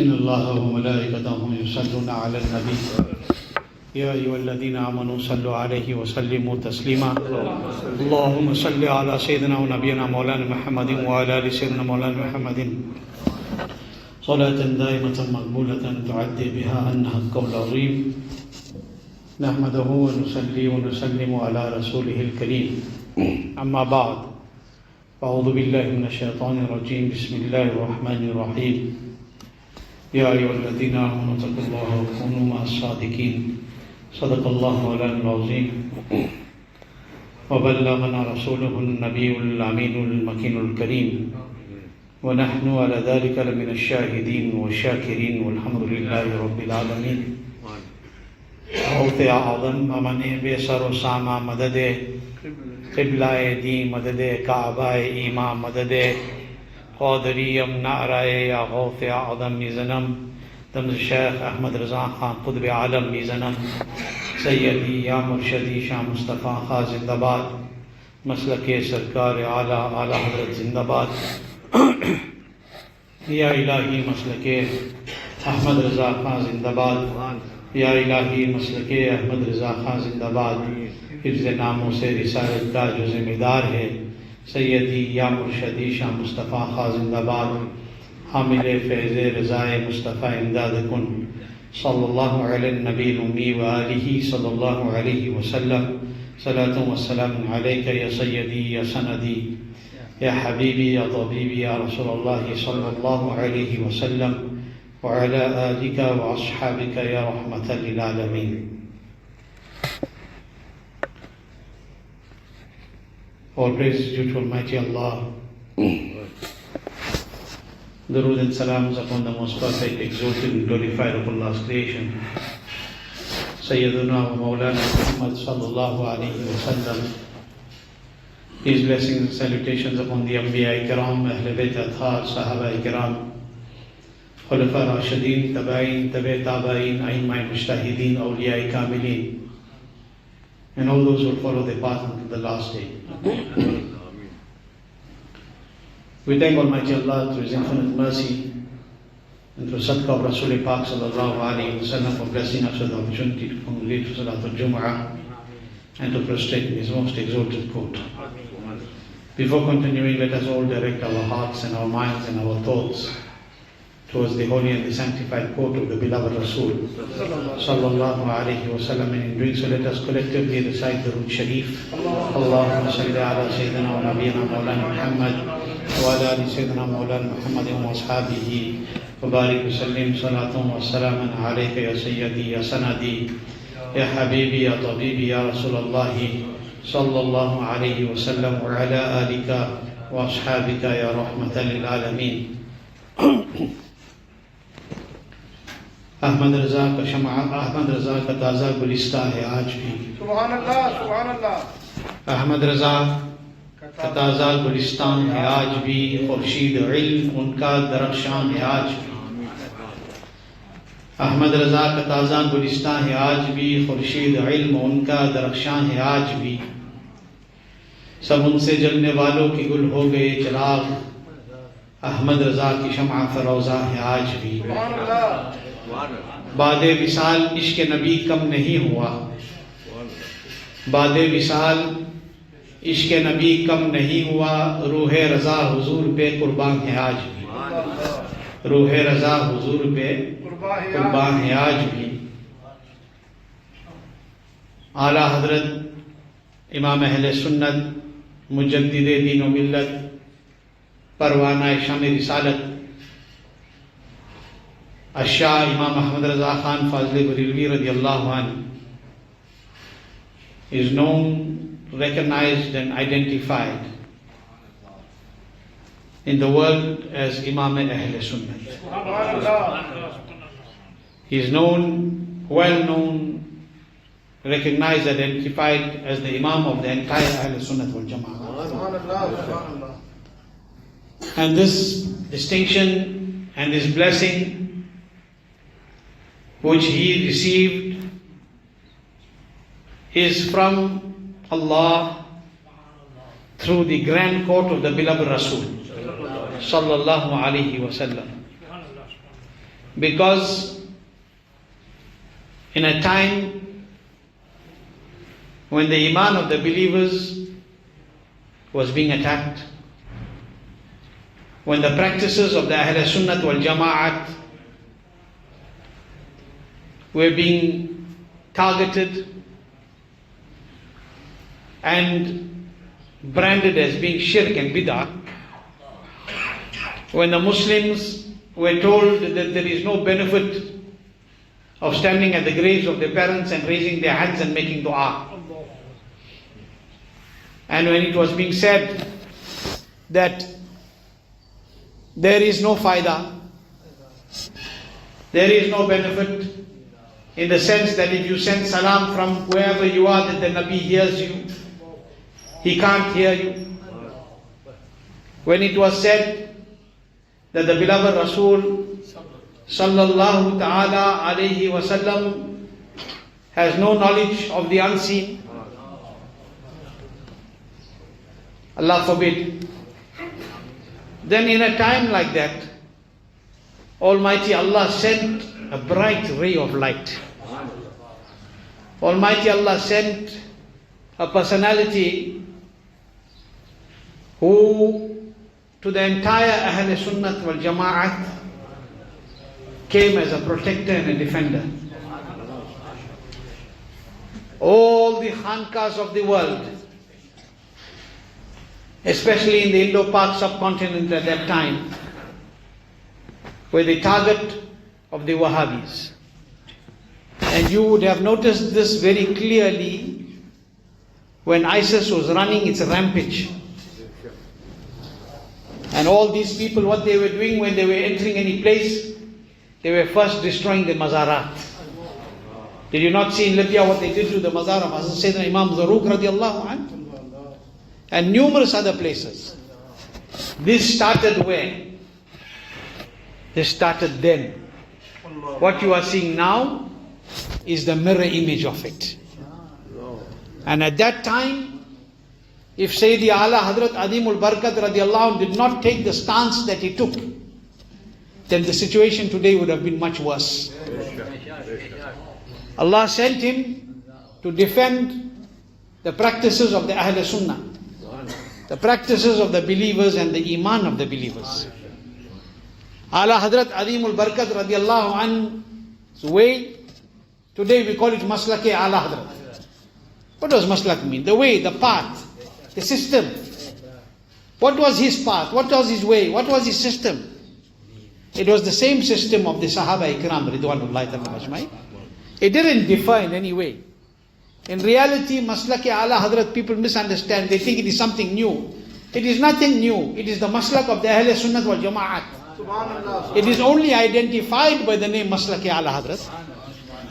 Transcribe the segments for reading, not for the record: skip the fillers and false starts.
إن الله وملائكته يصلون على النبي يا أيها الذين آمنوا صلوا عليه وسلموا تسليما اللهم صل على سيدنا ونبينا مولانا محمد وعلى آل سيدنا مولانا محمد صلاة دائمة مقبولة تعدي بها عنها القول العظيم نحمده ونصلي ونسلم على رسوله الكريم أما بعد أعوذ بالله من الشيطان الرجيم بسم الله الرحمن الرحيم يا أيها الذين آمنوا اتقوا الله وكونوا مع الصادقين صدق الله مولانا العظيم وبلغنا رسوله النبي الأمين المكين الكريم ونحن على ذلك لمن الشاهدين والشاكرين والحمد لله رب العالمين غوث اعظم امن بے سر و سامہ مدد قبلہ دی مدد کعبہ ایماں مدد قادری نعرہ یا غوث اعظم میزنم دم شیخ احمد رضا خان قطب عالم میزنم سیدی یا مرشدی شاہ مصطفیٰ خان زندہ باد مسلک سرکار اعلیٰ حضرت زندہ باد یا الہی مسلک احمد رضا خان زندہ باد یا الہی مسلک احمد رضا خان زندہ باد حفظ ناموں سے رسالت کا جو ذمہ دار ہے سیدی یا مرشدی شاہ مصطفیٰ خان زندہ باد حامل فیض رضائے مصطفیٰ امداد کن صلی اللہ علیہ النبی الامی وآلہ صلی اللہ علیہ وسلم صلاۃ والسلام علیک یا سیدی یا سندی یا حبیبی یا طبیبی یا رسول اللہ صلی اللہ علیہ وسلم وعلى آلك وأصحابك يا رحمة للعالمين. All praise is due to Almighty Allah. Durood and salams upon the most perfect, exalted and glorified of Allah's creation. Sayyiduna wa Mawlana Muhammad sallallahu alayhi wa sallam. His blessings and salutations upon the Anbiya Ikram, Ahle Bayt Athar, Sahaba Ikram, خلفاء راشدین تبعین تبع تابعین ائمہ مجتہدین اولیاء کاملین and all those who follow their path until the last day. We thank Almighty Allah through His infinite mercy and through Sadqa of Rasul Pak sallallahu alayhi wa sallam for blessing us with the opportunity to congregate for Salatul JUMMAH and to prostrate in His most exalted court. Before continuing, let us all direct our hearts and our minds and our thoughts towards the holy and the sanctified court of the beloved Rasul sallallahu alayhi wa sallam, and in doing so let us collectively recite the Root Sharif. Allahumma salli ala Sayyidina wa Nabiyina Mawlana Muhammad wa ala ali Sayyidina Mawlana Muhammad wa ashabihi wa barik wa sallim salatan wa salaman alayka ya Sayyidi ya Sanadi ya Habibi ya Tabibi ya Rasulallah sallallahu alayhi wa sallam wa ala alika wa ashabika ya rahmatan lil alamin. Ahmad Raza کا شمع احمد رضا کا تازہ گلستہ ہے آج بھی. سبحان اللہ سبحان اللہ. احمد رضا کا تازہ گلستان ہے آج بھی خورشید علم ان کا درخشان ہے آج بھی. احمد رضا کا تازہ گلستان ہے آج بھی خورشید علم ان کا درخشان ہے آج بھی. سب ان سے جلنے والوں کے گل ہو گئے چراغ احمد رضا کی شمع فروزہ ہے آج بھی. سبحان اللہ. بعد وصال عشق نبی کم نہیں ہوا. بعد وصال عشق نبی کم نہیں ہوا. روح رضا حضور پہ قربان ہے آج بھی. روح رضا حضور پہ قربان ہے آج بھی. اعلیٰ حضرت امام اہل سنت مجدد دین و ملت پروانہ شام رسالت الشاہ امام احمد رضا خان فاضل بریلوی رضی اللہ عنہ is known, recognized and identified in the world as Imam Ahle Sunnat. He is known, well known, recognized, identified as the Imam of the entire Ahle Sunnat wal Jama'ah. And this distinction and this blessing which he received is from Allah through the grand court of the beloved Rasul sallallahu alaihi wasallam. Because in a time when the iman of the believers was being attacked, when the practices of the Ahle Sunnat wal Jama'at were being targeted and branded as being shirk and bid'ah, when the Muslims were told that there is no benefit of standing at the graves of their parents and raising their hands and making dua, and when it was being said that there is no faida, there is no benefit, in the sense that if you send salam from wherever you are, that the Nabi hears you, he can't hear you. When it was said that the beloved Rasul sallallahu ta'ala alayhi wasallam has no knowledge of the unseen, Allah forbid, then in a time like that, Almighty Allah sent a bright ray of light. Almighty Allah sent a personality who to the entire Ahle Sunnat wal Jama'at came as a protector and a defender. All the khankas of the world, especially in the Indo-Pak subcontinent at that time, were the target of the Wahhabis. And you would have noticed this very clearly when ISIS was running its rampage. And all these people, what they were doing when they were entering any place, they were first destroying the mazarat. Did you not see in Libya what they did to the mazar of Sayyidi Imam radiallahu anhu? And numerous other places. This started where? This started then. What you are seeing now is the mirror image of it. And at that time, if Sayyidi Aala Hazrat Adimul Barakat radiallahu anhu did not take the stance that he took, then the situation today would have been much worse. Allah sent him to defend the practices of the Ahle Sunnah, the practices of the believers and the iman of the believers. Aala Hazrat Adimul Barakat radiallahu anhu's way, today we call it MASLAK Aala Hazrat. What does MASLAK mean? The way, the path, the system. What was his path? What was his way? What was his system? It was the same system of the Sahaba Ikram Ridwanullahi ta'ala ajma'in. It didn't differ in any way. In reality, MASLAK Aala Hazrat, people misunderstand. They think it is something new. It is nothing new. It is the Maslak of the Ahle Sunnat wal Jama'at. It is only identified by the name MASLAK Aala Hazrat.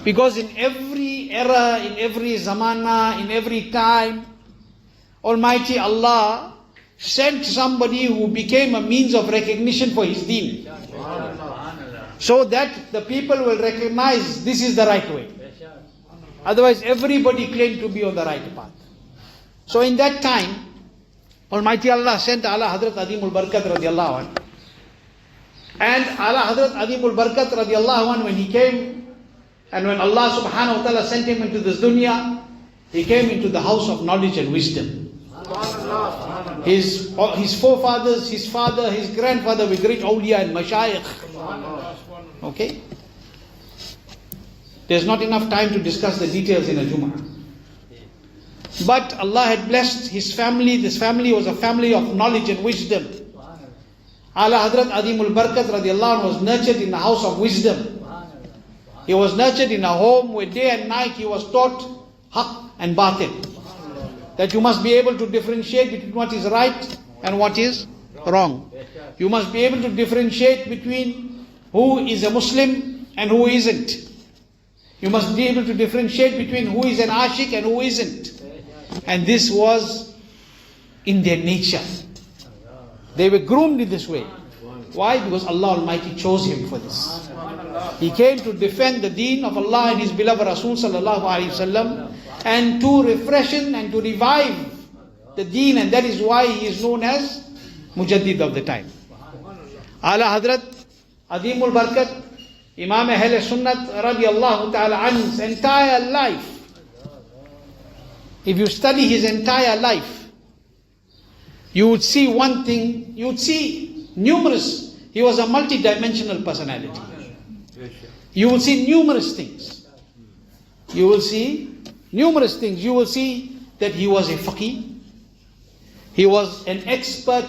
Because in every era, in every zamana, in every time, Almighty Allah sent somebody who became a means of recognition for his deen, so that the people will recognize this is the right way. Otherwise everybody claimed to be on the right path. So in that time, Almighty Allah sent Aala Hazrat Adimul Barakat radiallahu anhu. And Aala Hazrat Adimul Barakat radiallahu anhu, when he came, and when Allah subhanahu wa ta'ala sent him into this dunya, he came into the house of knowledge and wisdom. His forefathers, his father, his grandfather were great awliya and mashayikh. Okay? There's not enough time to discuss the details in a Jummah. But Allah had blessed his family. This family was a family of knowledge and wisdom. Aala Hazrat Adimul Barakat radiallahu anhu was nurtured in the house of wisdom. He was nurtured in a home where day and night he was taught haqq and batil. That you must be able to differentiate between what is right and what is wrong. You must be able to differentiate between who is a Muslim and who isn't. You must be able to differentiate between who is an ashik and who isn't. And this was in their nature. They were groomed in this way. Why? Because Allah Almighty chose him for this. He came to defend the deen of Allah and his beloved Rasul sallallahu alaihi wasallam, and to refreshen and to revive the deen, and that is why he is known as Mujaddid of the time. Aala Hazrat Adimul Barakat Imam Ahle Sunnat radiallahu ta'ala anhu's entire life, if you study his entire life, you would see one thing, you would see numerous, he was a multi-dimensional personality. You will see numerous things. You will see numerous things. You will see that he was a faqih. He was an expert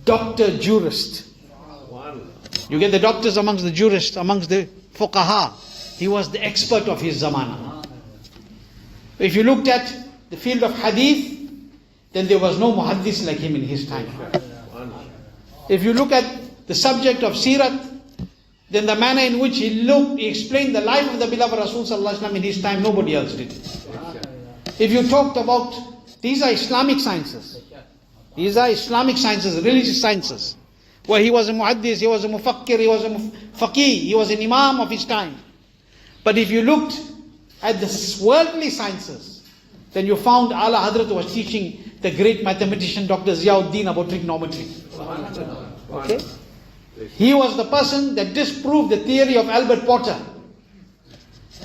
doctor, jurist. You get the doctors amongst the jurists, amongst the fuqaha. He was the expert of his zamana. If you looked at the field of hadith, then there was no muhaddis like him in his time. If you look at the subject of sirat, then the manner in which he explained the life of the beloved Rasul sallallahu alaihi wasallam in his time, nobody else did. If you talked about, these are Islamic sciences. These are Islamic sciences, religious sciences. Where he was a muhaddis, he was a mufakkir, he was a faqih, he was an imam of his time. But if you looked at the worldly sciences, then you found Aala Hazrat was teaching the great mathematician Dr. Ziauddin about trigonometry. Okay? He was the person that disproved the theory of Albert Potter.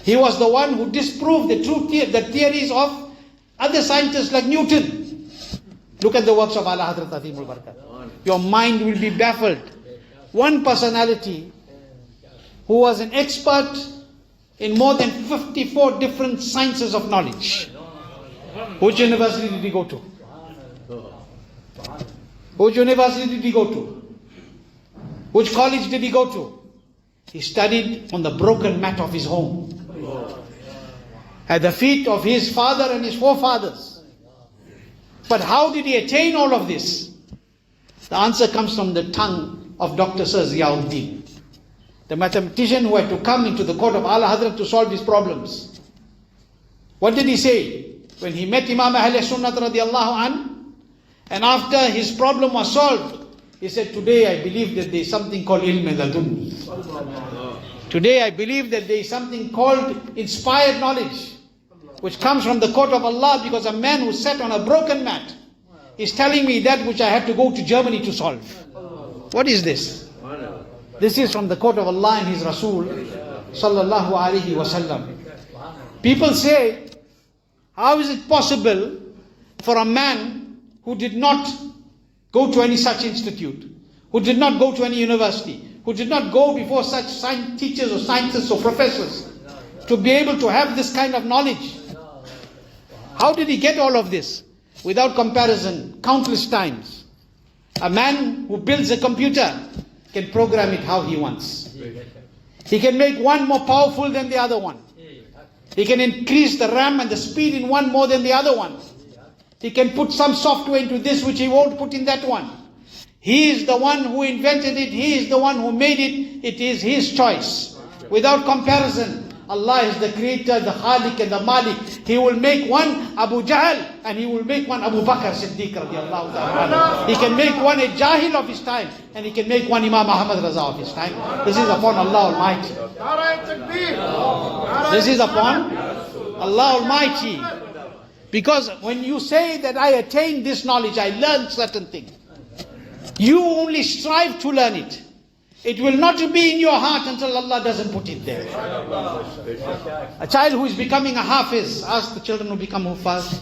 He was the one who disproved the theories of other scientists like Newton. Look at the works of Aala Hazrat Azimul Barakat. Your mind will be baffled. One personality who was an expert in more than 54 different sciences of knowledge. Which university did he go to? Which university did he go to? Which college did he go to? He studied on the broken mat of his home, at the feet of his father and his forefathers. But how did he attain all of this? The answer comes from the tongue of Dr. Sir Ziauddin, the mathematician who had to come into the court of Aala Hazrat to solve his problems. What did he say? When he met Imam Ahle Sunnat radiallahu an, and after his problem was solved, he said, today I believe that there is something called ilm ladunni. Today I believe that there is something called inspired knowledge, which comes from the court of Allah, because a man who sat on a broken mat is telling me that which I had to go to Germany to solve. What is this? This is from the court of Allah and His Rasul sallallahu alaihi wasallam. People say, how is it possible for a man who did not go to any such institute, who did not go to any university, who did not go before such teachers or scientists or professors, to be able to have this kind of knowledge? How did he get all of this? Without comparison, countless times. A man who builds a computer can program it how he wants. He can make one more powerful than the other one. He can increase the RAM and the speed in one more than the other one. He can put some software into this which he won't put in that one. He is the one who invented it. He is the one who made it. It is his choice. Without comparison, Allah is the creator, the Khaliq and the Malik. He will make one Abu Jahl and he will make one Abu Bakr Siddiq radiallahu ta'ala. He can make one a Jahil of his time and he can make one Imam Ahmad Raza of his time. This is upon Allah Almighty. This is upon Allah Almighty. Because when you say that I attained this knowledge, I learned certain things, you only strive to learn it. It will not be in your heart until Allah doesn't put it there. A child who is becoming a hafiz, ask the children who become hufaz,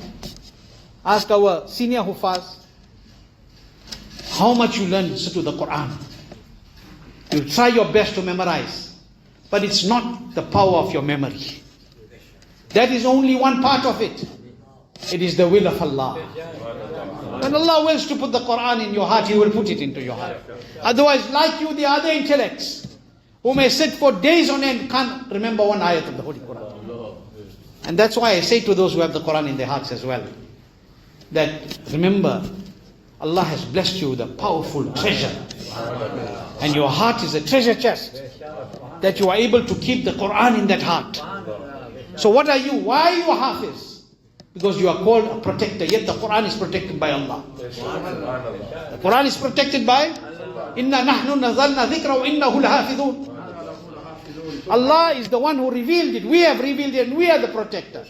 ask our senior hufaz, how much you learn to the Quran. You try your best to memorize, but it's not the power of your memory. That is only one part of it. It is the will of Allah. When Allah wills to put the Quran in your heart, He will put it into your heart. Otherwise, like you, the other intellects, who may sit for days on end, can't remember one ayat of the Holy Quran. And that's why I say to those who have the Quran in their hearts as well, that remember, Allah has blessed you with a powerful treasure. And your heart is a treasure chest, that you are able to keep the Quran in that heart. So what are you? Why are you a hafiz? Because you are called a protector, yet the Quran is protected by Allah. The Quran is protected by Inna nahnu nazalna dhikra wa innahu lahafidhun. Allah is the one who revealed it. We have revealed it and we are the protector.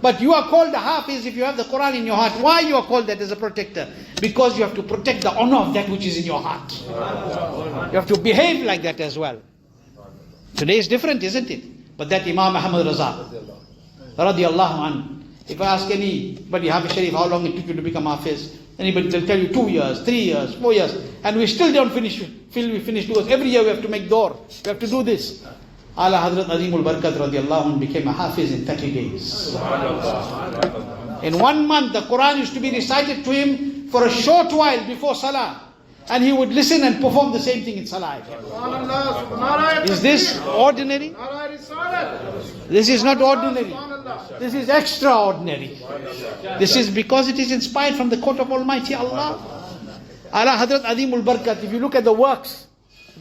But you are called a hafiz if you have the Quran in your heart. Why you are called that as a protector? Because you have to protect the honor of that which is in your heart. You have to behave like that as well. Today is different, isn't it? But that Imam Ahmad Raza, radiallahu anhu, if I ask anybody, Hafiz Sharif, how long it took you to become Hafiz? Anybody will tell you 2 years, 3 years, 4 years, and we still don't feel we finish because every year we have to make door, we have to do this. Aala Hazrat Azimul Barakat radiallahu anhu became a Hafiz in 30 days. In 1 month, the Quran used to be recited to him for a short while before Salah, and he would listen and perform the same thing in Salah. Is this ordinary? This is not ordinary. This is extraordinary. This is because it is inspired from the court of Almighty Allah. Aala Hazrat Azimul Barakat, if you look at the works,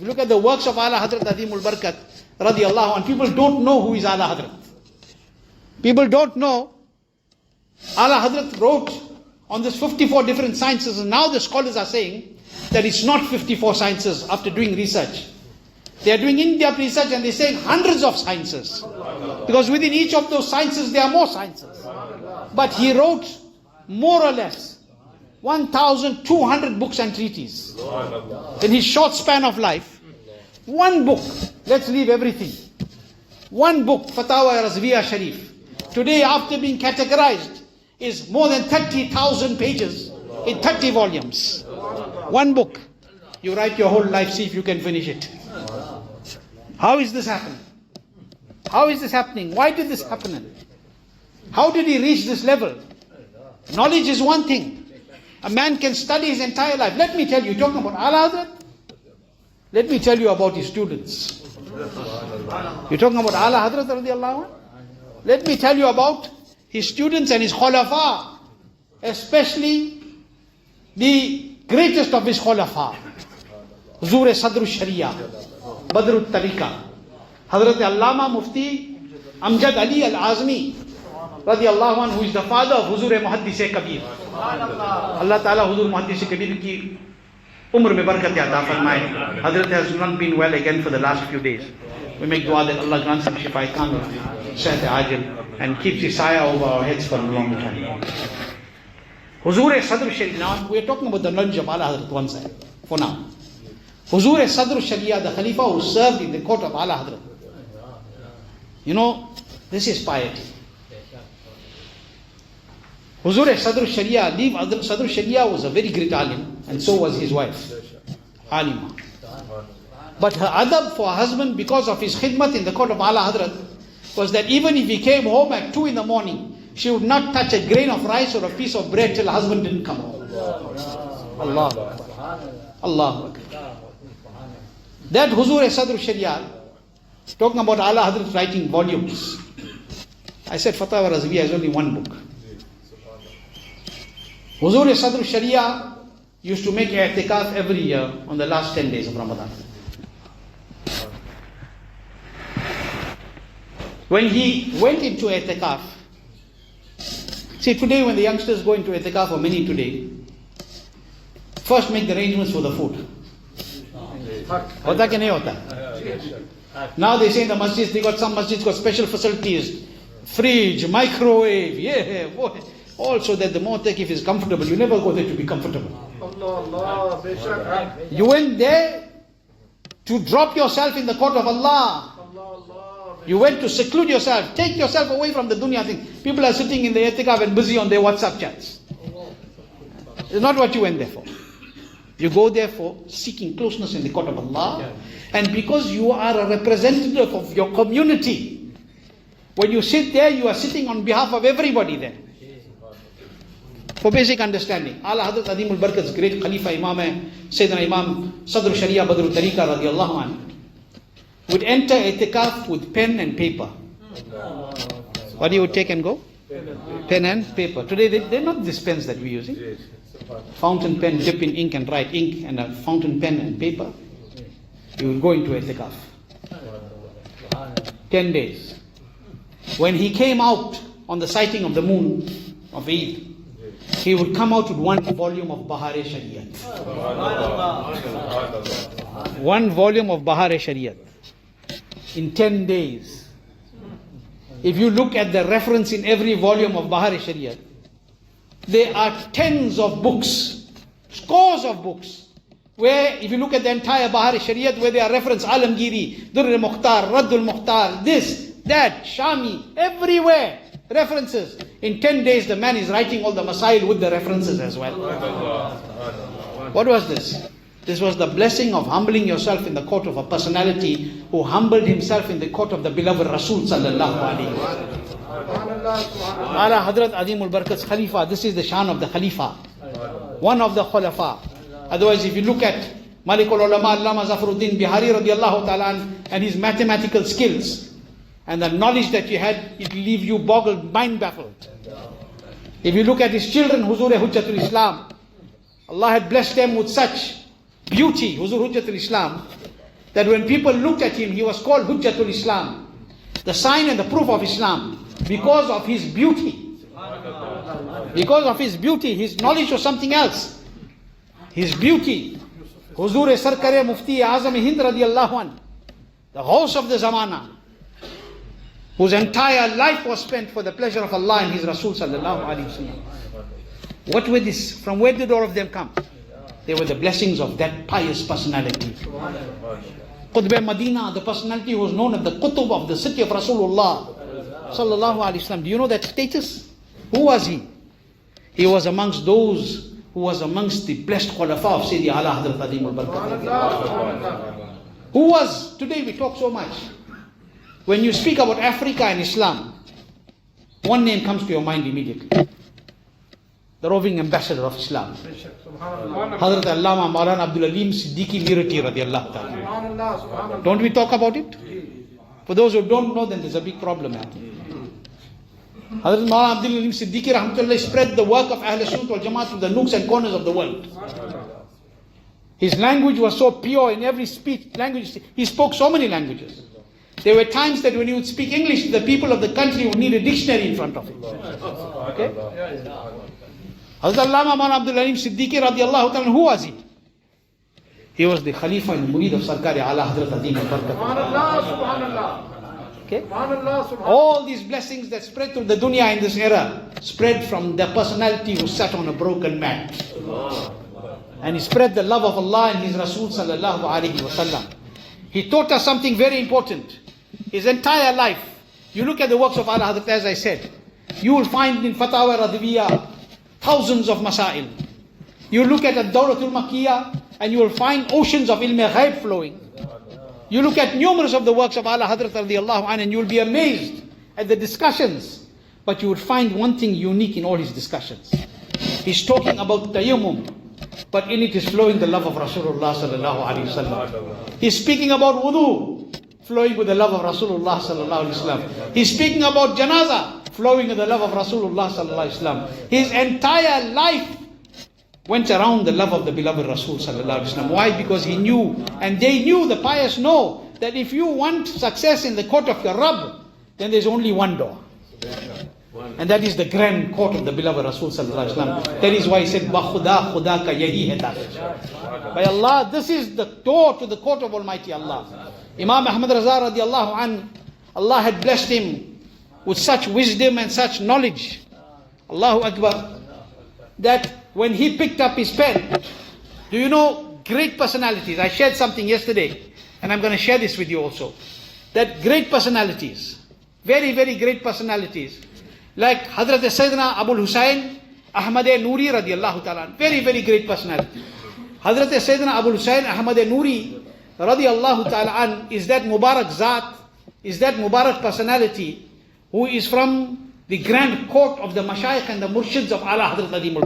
of Aala Hazrat Azimul Barakat, radiallahu anhu, people don't know who is Aala Hazrat. People don't know. Aala Hazrat wrote on this 54 different sciences, and now the scholars are saying that it's not 54 sciences after doing research. They are doing in-depth research and they're saying hundreds of sciences. Because within each of those sciences there are more sciences. But he wrote more or less 1,200 books and treatises. In his short span of life, one book, let's leave everything. One book, Fatawa Razviya Sharif, today after being categorized, is more than 30,000 pages in 30 volumes. One book. You write your whole life, see if you can finish it. How is this happening? How is this happening? Why did this happen? How did he reach this level? Knowledge is one thing. A man can study his entire life. Let me tell you, talking about Aala Hazrat, let me tell you about his students. You're talking about Aala Hazrat radiallahu anhu? Let me tell you about his students and his khulafa, especially the greatest of his khulafa, Huzur Sadr Shariah, Badr Tariqa, Hazrat Allama Mufti Amjad Ali Al-Azmi radiallahu anhu, who is the father of Huzur Muhaddis Kabir. Allah Ta'ala Huzur Muhaddis Kabir ki umr mein barakat ata farmaye. Hazrat has not been well again for the last few days. We make dua that Allah grants him shifa kamil, sehat ajil, and keeps his sayah over our heads for a long time. Huzur Sadr Shariah. Now we are talking about the knowledge of Aala Hazrat one side for now. Huzur Sadr Shariah, the Khalifa who served in the court of Aala Hazrat. You know, this is piety. Huzur Sadr Shariah, Sadr Shariah was a very great alim, and so was his wife, Alima. But her adab for her husband, because of his khidmat in the court of Aala Hazrat, was that even if he came home at 2 in the morning, she would not touch a grain of rice or a piece of bread till her husband didn't come home. Allah. Allah. That Huzur Sadr Shariah, talking about Aala Hazrat writing volumes. I said Fatawa Razvi has only one book. Huzur Sadr Shariah used to make i'tikaf every year on the last 10 days of Ramadan. When he went into i'tikaf, see today when the youngsters go into i'tikaf, or many today, first make the arrangements for the food. Hota ke nahi hota? Now they say in the masjids, they got some masjids got special facilities, fridge, microwave, yeah, all so that the mu'takif is comfortable. You never go there to be comfortable. You went there to drop yourself in the court of Allah. You went to seclude yourself, take yourself away from the dunya thing. People are sitting in the i'tikaf and busy on their WhatsApp chats. It's not what you went there for. You go there for seeking closeness in the court of Allah. And because you are a representative of your community, when you sit there, you are sitting on behalf of everybody there. For basic understanding, Aala Hazrat Azimul Barakat's great Khalifa Imam, Sayyidina Imam Sadr Shariah Badr Tariqa radiallahu anhu, would enter i'tikaf with pen and paper. What do you take and go? Pen and paper. Today they're not these pens that we're using. Fountain pen, dip in ink and write ink, and a fountain pen and paper. You will go into i'tikaf. 10 days. When he came out on the sighting of the moon of Eid, he would come out with 1 volume of Bahare Shariat. 1 volume of Bahare Shariat. In 10 days. If you look at the reference in every volume of Bahare Shariat, there are tens of books, scores of books, where if you look at the entire Bahar Shariat, where they are referenced Alamgiri, Durr Mukhtar, Raddul Mukhtar, this, that, Shami, everywhere references. In 10 days the man is writing all the Masail with the references as well. What was this? This was the blessing of humbling yourself in the court of a personality who humbled himself in the court of the beloved Rasul sallallahu alaihi wasallam. Aala Hazrat Azimul Barakat's Khalifa. This is the shan of the Khalifa, one of the Khulafa. Otherwise, if you look at Malikul Ulama Allama Zafaruddin Bihari radiallahu ta'ala and his mathematical skills and the knowledge that he had, it will leave you boggled, mind baffled. If you look at his children, Huzur Hujjatul Islam, Allah had blessed them with such beauty, Huzur Hujjatul Islam, that when people looked at him, he was called Hujjatul Islam, the sign and the proof of Islam, because of his beauty. Because of his beauty, his knowledge was something else. His beauty. Huzur Sarkare Mufti Azam Hind radiallahu an, the host of the Zamana, whose entire life was spent for the pleasure of Allah and His Rasul sallallahu alaihi wasallam. What were this? From where did all of them come? They were the blessings of that pious personality. Qutb Medina, the personality who was known as the Qutb of the city of Rasulullah sallallahu alaihi wasallam. Do you know that status? Who was he? He was amongst those who was amongst the blessed Khulafa of Sayyidi Aala Hazrat Imam. Who was, today we talk so much. When you speak about Africa and Islam, one name comes to your mind immediately. The roving ambassador of Islam, Hazrat Allama Maulana Abdul Alim Siddiqui Mirati radiallahu ta'ala. Don't we talk about it? For those who don't know, then there's a big problem. Hazrat Maulana Abdul Alim Siddiqui rahmatullah spread the work of Ahle Sunnat wal Jamaat to the nooks and corners of the world. His language was so pure in every speech, language. He spoke so many languages. There were times that when he would speak English, the people of the country would need a dictionary in front of him. Okay? Hazrat Allama Maulana Abdul Alim Siddiqui radiallahu ta'ala, who was he? He was the Khalifa and Murid of Sarkar Aala Hazrat Imam. Okay? All these blessings that spread through the dunya in this era spread from the personality who sat on a broken mat. And he spread the love of Allah and His Rasul sallallahu alaihi wasallam. He taught us something very important. His entire life, you look at the works of Aala Hazrat, as I said, you will find in Fatawa Radhiyah thousands of masail. You look at Ad-Dawlatul Makkiyah and you will find oceans of ilm ghaib flowing. You look at numerous of the works of Aala Hazrat radiallahu anhu and you will be amazed at the discussions. But you would find one thing unique in all his discussions. He's talking about tayammum, but in it is flowing the love of Rasulullah sallallahu alaihi wasallam. He's speaking about wudu, flowing with the love of Rasulullah sallallahu alaihi wasallam. He's speaking about janaza, flowing with the love of Rasulullah sallallahu alaihi wasallam. His entire life went around the love of the beloved Rasul sallallahu alaihi wasallam. Why? Because he knew, and they knew, the pious know, that if you want success in the court of your Rabb, then there's only one door. And that is the grand court of the beloved Rasul sallallahu alaihi wasallam. That is why he said, "Ba Khuda Khuda ka yahi hai taajush." By Allah, this is the door to the court of Almighty Allah. Imam Ahmad Raza radiallahu an, Allah had blessed him with such wisdom and such knowledge, Allahu Akbar, that when he picked up his pen, do you know, great personalities, I shared something yesterday, and I'm going to share this with you also, that great personalities, very, very great personalities, like Hazrat Sayyidina Abul Hussain Ahmad Noori radiallahu ta'ala, very, very great personality. Hazrat Sayyidina Abul Hussain Ahmad Noori radiallahu ta'ala is that Mubarak Zat, is that Mubarak personality who is from the grand court of the Mashayikh and the Murshids of Aala Hazrat Imam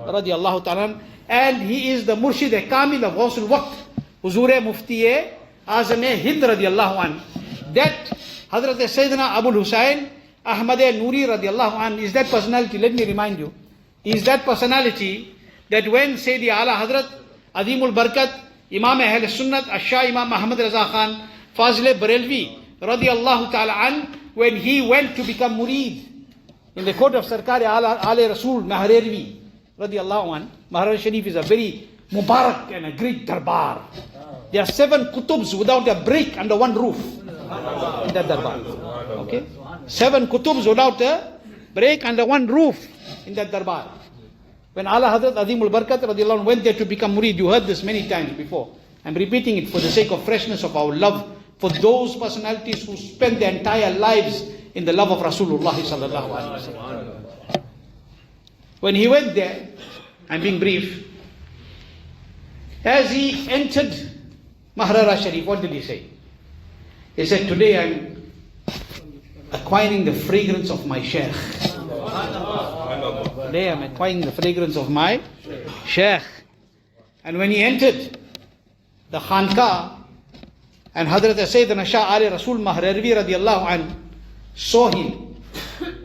radiallahu ta'ala, and he is the Murshid Kamil of Ghawsul Waqt, Huzur Mufti Azam Hind radiallahu an. That Hazrat Sayyidina Abul Hussain Ahmad Noori radiallahu an is that personality. Let me remind you, is that personality that when Sayyidi Aala Hazrat Azimul Barakat Imam Ahle Sunnat Shah Imam Muhammad Raza Khan Fazle Barelvi radiallahu ta'ala an, when he went to become murid in the court of Sarkar Aale Rasul Maharervi radiallahu an. Mahar Sharif is a very Mubarak and a great darbar. There are 7 kutubs without a break under one roof in that darbar. Okay? 7 kutubs without a break under one roof in that darbar. When Aala Hazrat Azimul Barakat radiallahu anhu went there to become murid, you heard this many times before. I'm repeating it for the sake of freshness of our love for those personalities who spent their entire lives in the love of Rasulullah sallallahu alaihi wasallam. When he went there, I'm being brief, as he entered Mahrara Sharif, what did he say? He said, today I'm acquiring the fragrance of my Shaykh. Today I'm acquiring the fragrance of my Shaykh. And when he entered the Khanqa, and Hazrat Sayyidina Shah Ali Rasul Mahrarvi radiallahu anhu saw him,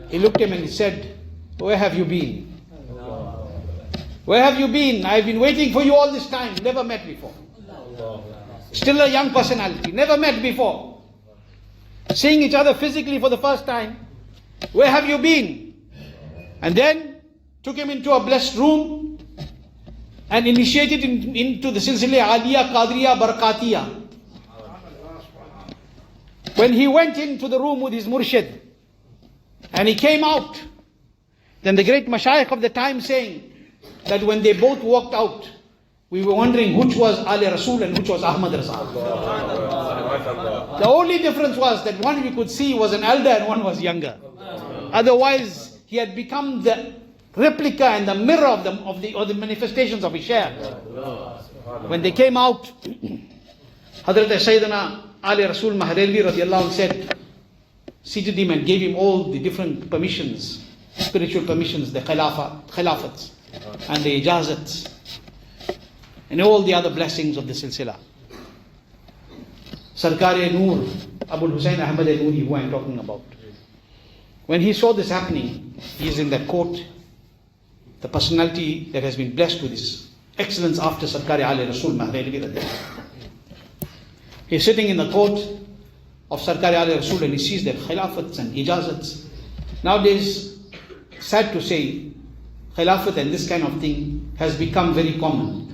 he looked at him and he said, where have you been? Where have you been? I've been waiting for you all this time. Never met before. Still a young personality. Never met before. Seeing each other physically for the first time. Where have you been? And then took him into a blessed room and initiated him into the Silsile Aliyah Qaadiriya Barakatiyah. When he went into the room with his murshid and he came out, then the great mashayikh of the time saying that when they both walked out, we were wondering which was Ali Rasul and which was Ahmad Raza. The only difference was that one we could see was an elder and one was younger. Otherwise, he had become the replica and the mirror of the manifestations of his Shaykh. When they came out, Hazrat Sayyidina Ali Rasul Mahrarvi radiallahu anhu said, seated him and gave him all the different permissions, spiritual permissions, the khilafats and the ijazats and all the other blessings of the silsila. Sarkar-e-Noor, Abul Hussain Ahmad al-Noori, who I'm talking about. When he saw this happening, he is in that court, the personality that has been blessed with his excellence after Sarkar-e-Aala Rasul Mahrarvi. He's sitting in the court of Sarkar-e-Aala Rasul and he sees that khilafats and ijazats. Nowadays, sad to say, khilafat and this kind of thing has become very common.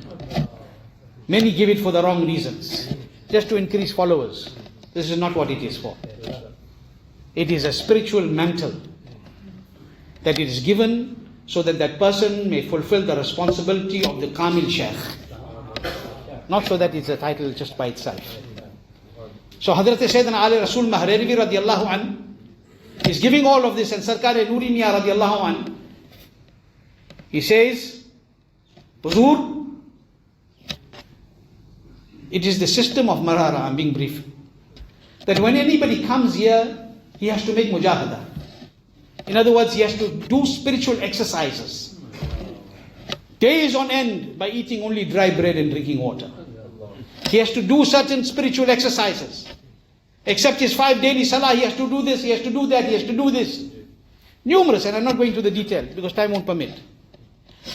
Many give it for the wrong reasons, just to increase followers. This is not what it is for. It is a spiritual mantle that it is given so that that person may fulfill the responsibility of the Kamil Shaykh. Not so that it's a title just by itself. So Hazrat Sayyidina Ali Rasul Mahrarvi radiallahu anhu is giving all of this, and Sarkar-e-Noori Miya radiallahu anhu, he says, Huzur, it is the system of Marara, I'm being brief, that when anybody comes here, he has to make mujahada. In other words, he has to do spiritual exercises. Days on end by eating only dry bread and drinking water. He has to do certain spiritual exercises. Except his 5 daily salah, he has to do this, he has to do that, he has to do this. Numerous, and I'm not going to the detail because time won't permit.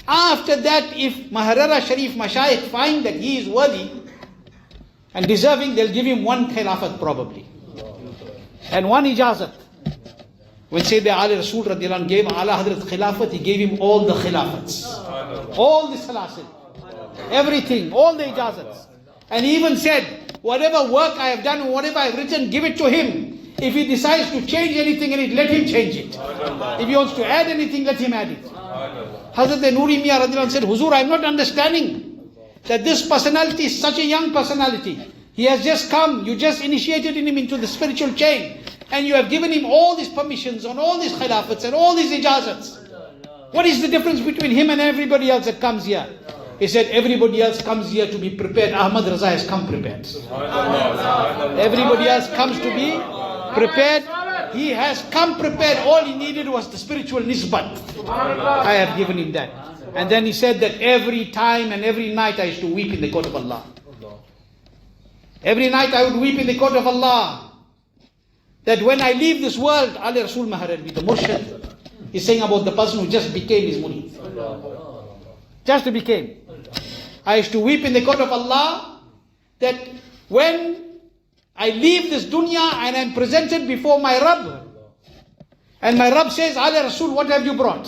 After that, if Mahrara Sharif Mashayikh find that he is worthy and deserving, they'll give him one khilafat probably. And one ijazat. When Sayyidi Aala Rasul radiallahu anhu gave Aala Hazrat khilafat, he gave him all the khilafats. All the salasil. Everything, all the ijazats. And he even said, whatever work I have done, whatever I have written, give it to him. If he decides to change anything in it, let him change it. If he wants to add anything, let him add it. Hazrat Noori Miya radiallahu anhu said, Huzur, I'm not understanding that this personality is such a young personality. He has just come, you just initiated him into the spiritual chain, and you have given him all these permissions on all these khilafats and all these ijazats. What is the difference between him and everybody else that comes here? He said, everybody else comes here to be prepared. Ahmad Raza has come prepared. Everybody else comes to be prepared. He has come prepared. All he needed was the spiritual nisbat. I have given him that. And then he said that every time and every night I used to weep in the court of Allah. Every night I would weep in the court of Allah. That when I leave this world, Ali Rasul Mahrarvi, the murshid, is saying about the person who just became his murid. Just became. I used to weep in the court of Allah that when I leave this dunya and I'm presented before my Rabb, and my Rabb says, Ali Rasul, what have you brought?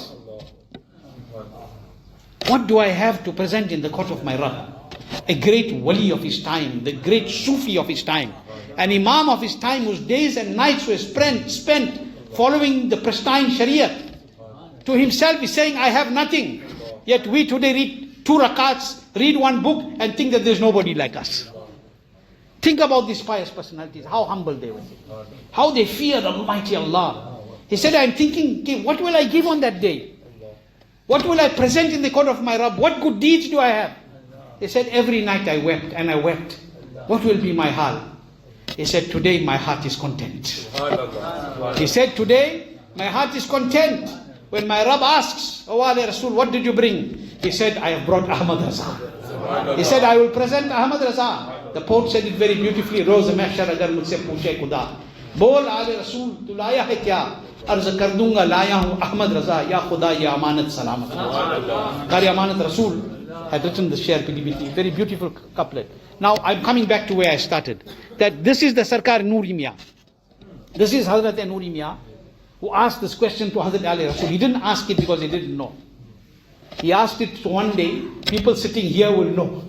What do I have to present in the court of my Rabb? A great wali of his time, the great Sufi of his time, an Imam of his time whose days and nights were spent following the pristine Shariah. To himself he's saying, I have nothing. Yet we today read 2 rakats, read 1 book and think that there's nobody like us. Think about these pious personalities, how humble they were. How they feared Almighty Allah. He said, I'm thinking, okay, what will I give on that day? What will I present in the court of my Rabb? What good deeds do I have? He said, every night I wept and I wept. What will be my hal? He said, today my heart is content. He said, today my heart is content. When my Rabb asks, O Ahle Rasul, what did you bring? He said, I have brought Ahmad Raza. He said, I will present Ahmad Raza. The poet said it very beautifully. Roz mahshar agar mujhse pooche khuda. Bol Ahle Rasul, tu laya hai kya? Arz kar dunga laya hu Ahmad Raza. Ya Khuda, ya amanat salamat. Qari Amanat Rasul had written the Sher PDBT. Very beautiful couplet. Now I'm coming back to where I started. That this is the Sarkar Noori Mian. This is Hazrat Noori Mian, who asked this question to Hazrat Aala Rasul. He didn't ask it because he didn't know. He asked it so one day, people sitting here will know.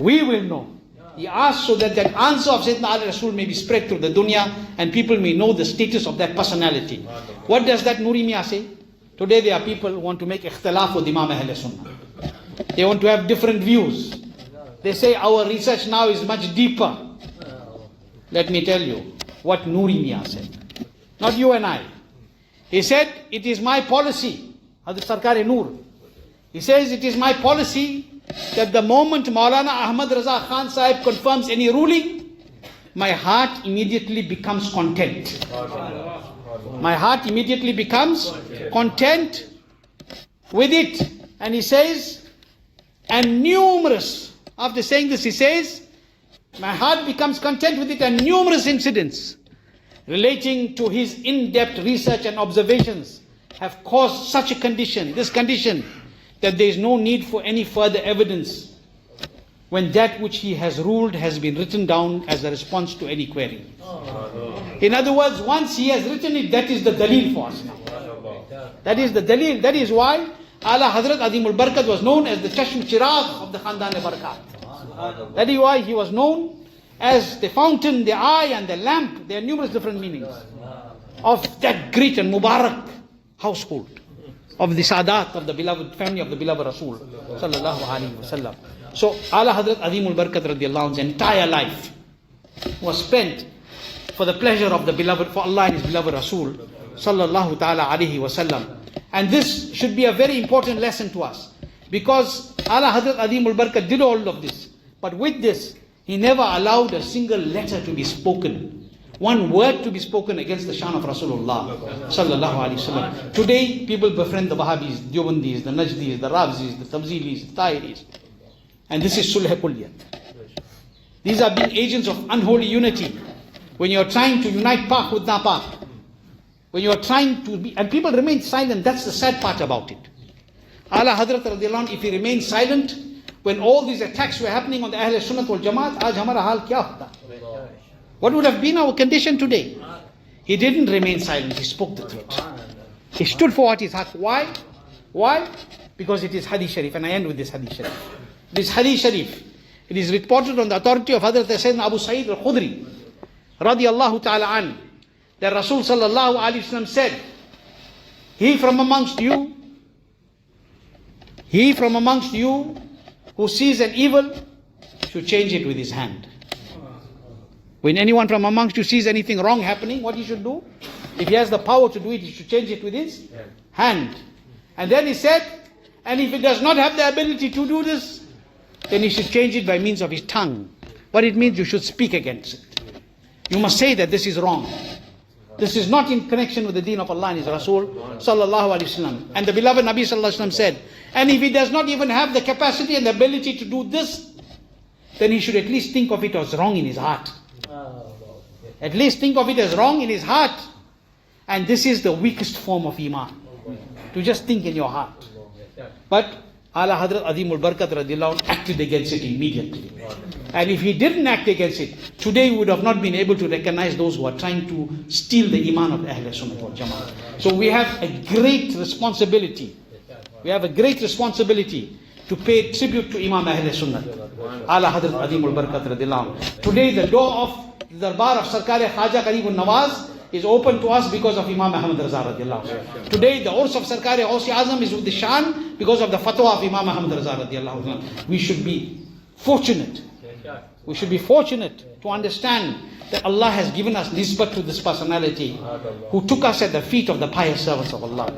We will know. He asked so that that answer of Sayyidina Aala Rasul may be spread through the dunya and people may know the status of that personality. What does that Noori Mian say? Today there are people who want to make ikhtilaf with Imam Ahle Sunnat. They want to have different views. They say our research now is much deeper. Let me tell you what Noori Mian said. Not you and I. He said, it is my policy, Hazrat Sarkar-e-Noor. He says, it is my policy that the moment Maulana Ahmad Raza Khan Sahib confirms any ruling, my heart immediately becomes content. My heart immediately becomes content with it. And he says, and numerous, after saying this, he says, my heart becomes content with it, and numerous incidents relating to his in-depth research and observations have caused such a condition, this condition, that there is no need for any further evidence when that which he has ruled has been written down as a response to any query. In other words, once he has written it, that is the dalil for us now. That is the dalil. That is why Aala Hazrat Azimul Barakat was known as the Chashm Chiragh of the Khandan-e-Barakat. That is why he was known as the fountain, the eye and the lamp. There are numerous different meanings of that great and Mubarak household, of the Sadat, of the beloved family of the beloved Rasul sallallahu alaihi wasallam. So Aala Hazrat Azimul Barakat radiallahu anhu's entire life was spent for the pleasure of the beloved, for Allah and his beloved Rasul sallallahu ta'ala alaihi wasallam. And this should be a very important lesson to us, because Aala Hazrat Azimul Barakat did all of this. But with this, he never allowed a single letter to be spoken, one word to be spoken against the shan of Rasulullah sallallahu alaihi wasallam. Today, people befriend the Wahhabis, Deobandis, the Najdis, the Razvis, the Tabzilis, the Tahiris. And this is Sulh Kulliyat. These are being agents of unholy unity. When you are trying to unite Pak with Napak, when you are trying to be, and people remain silent, that's the sad part about it. Aala Hazrat radiallahu anhu, if he remained silent, when all these attacks were happening on the Ahle Sunnat wal Jamaat, aaj hamara hal kya hota? What would have been our condition today? He didn't remain silent, he spoke the truth. He stood for what is haq. Why? Why? Because it is Hadith Sharif, and I end with this Hadith Sharif. This Hadith Sharif, it is reported on the authority of Hazrat Sayyidina Abu Sa'id al-Khudri radiyallahu ta'ala an, that Rasul sallallahu alaihi wasallam said, he from amongst you who sees an evil should change it with his hand. When anyone from amongst you sees anything wrong happening, what he should do? If he has the power to do it, he should change it with his hand. And then he said, and if he does not have the ability to do this, then he should change it by means of his tongue. What it means, you should speak against it. You must say that this is wrong. This is not in connection with the deen of Allah and his Rasul sallallahu alaihi wasallam. And the beloved Nabi sallallahu alaihi wasallam said, and if he does not even have the capacity and the ability to do this, then he should at least think of it as wrong in his heart. At least think of it as wrong in his heart. And this is the weakest form of Iman, to just think in your heart. But Aala Hazrat Azimul Barakat radiallahu anhu acted against it immediately. And if he didn't act against it, today we would have not been able to recognize those who are trying to steal the Iman of Ahle Sunnat wal Jamaat. So we have a great responsibility. We have a great responsibility to pay tribute to Imam Ahle Sunnat, Aala Hazrat Azimul Barakat radiallahu anhu. Today the door of the Darbar of Sarkar Khaja Qaribun Nawaz is open to us because of Imam Ahmad Raza radiallahu anhu. Today the Urs of Sarkari Gausi Azam is with the Shan because of the fatwa of Imam Ahmad Raza radiallahu anhu. We should be fortunate. We should be fortunate to understand that Allah has given us nisbat to this personality who took us at the feet of the pious servants of Allah,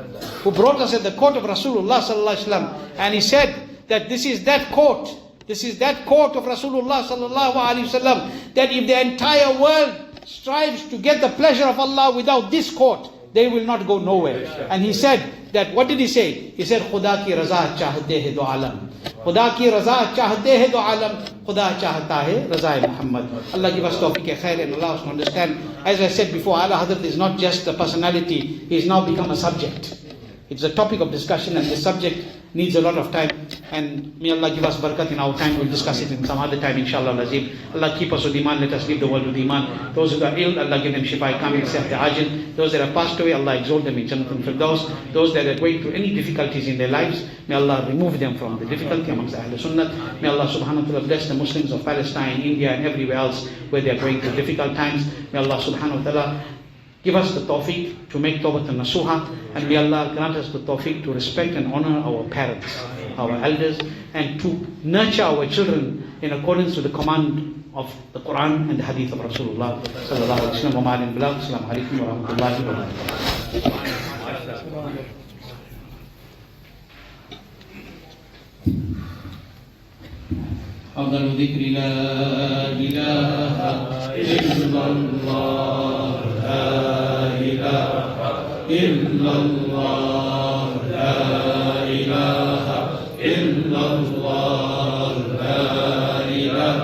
who brought us at the court of Rasulullah sallallahu alaihi wasallam, and he said that this is that court of Rasulullah sallallahu alaihi wasallam, that if the entire world strives to get the pleasure of Allah without this court, they will not go nowhere. And he said that, what did he say? He said, Khuda ki raza chahte hai do alam. Khuda ki raza chahte hai do alam. Khuda chahta hai raza Muhammad. Allah give us tawfiq khair and allow us to understand. As I said before, Aala Hazrat is not just a personality, he has now become a subject. It's a topic of discussion, and this subject needs a lot of time. And may Allah give us barakat in our time. We'll discuss it in some other time, inshallah al-azim. Allah keep us with iman, let us leave the world with iman. Those who are ill, Allah give them shifa kamil, sihat ajil. Those that have passed away, Allah exalt them in Jannatul Firdaus. Those that are going through any difficulties in their lives, may Allah remove them from the difficulty amongst Ahle Sunnat. May Allah subhanahu wa ta'ala bless the Muslims of Palestine, India and everywhere else where they are going through difficult times. May Allah subhanahu wa ta'ala give us the tawfiq to make tawbat and nasuha, and may Allah grant us the tawfiq to respect and honor our parents, our elders, and to nurture our children in accordance with the command of the Quran and the hadith of Rasulullah sallallahu alaihi wasallam. Assalamu alaikum wa rahmatullahi wa barakatuh. أفضل ذكر لا إله إلا الله لا إله إلا الله لا إله إلا الله لا إله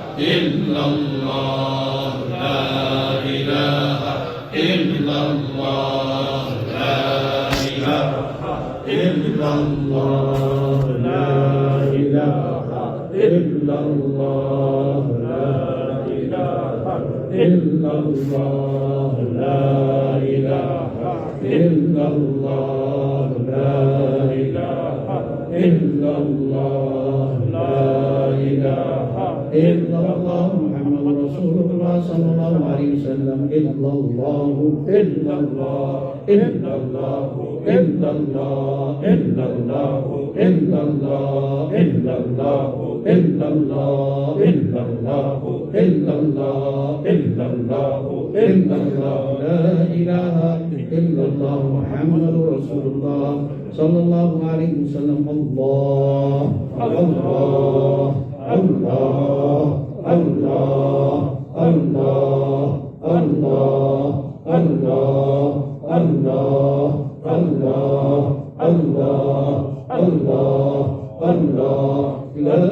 إلا الله لا إله إلا الله لا إله إلا الله لا إله إلا الله لا إله إلا الله لا إله إلا الله لا إله إلا الله لا إله إلا الله محمد رسول الله صلى الله عليه وسلم إلا الله إلا الله إلا الله إلا الله إلا الله إلا الله إلا الله إلا الله إلا الله إلا الله إلا الله إلا الله لا إله إلا الله محمد رسول الله صلى الله عليه وسلم الله الله الله الله الله الله الله الله الله الله الله الله لا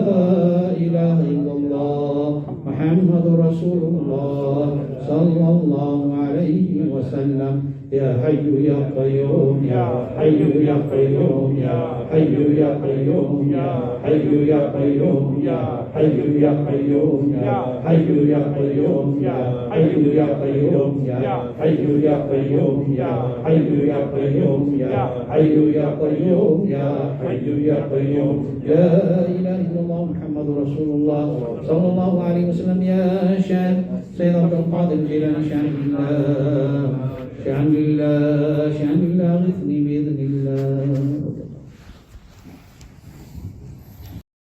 إله إلا الله محمد رسول الله صلى الله عليه وسلم يا حي يا قيوم يا حي يا قيوم يا حي يا قيوم يا حي يا قيوم يا حي يا قيوم يا حي يا قيوم يا حي يا قيوم يا حي يا قيوم يا حي يا قيوم يا حي يا قيوم يا حي يا قيوم لا إله إلا الله محمد رسول الله صلى الله عليه وسلم يا شيخ سيد عبد القادر الجيلاني شان الله شان الله شان الله غثني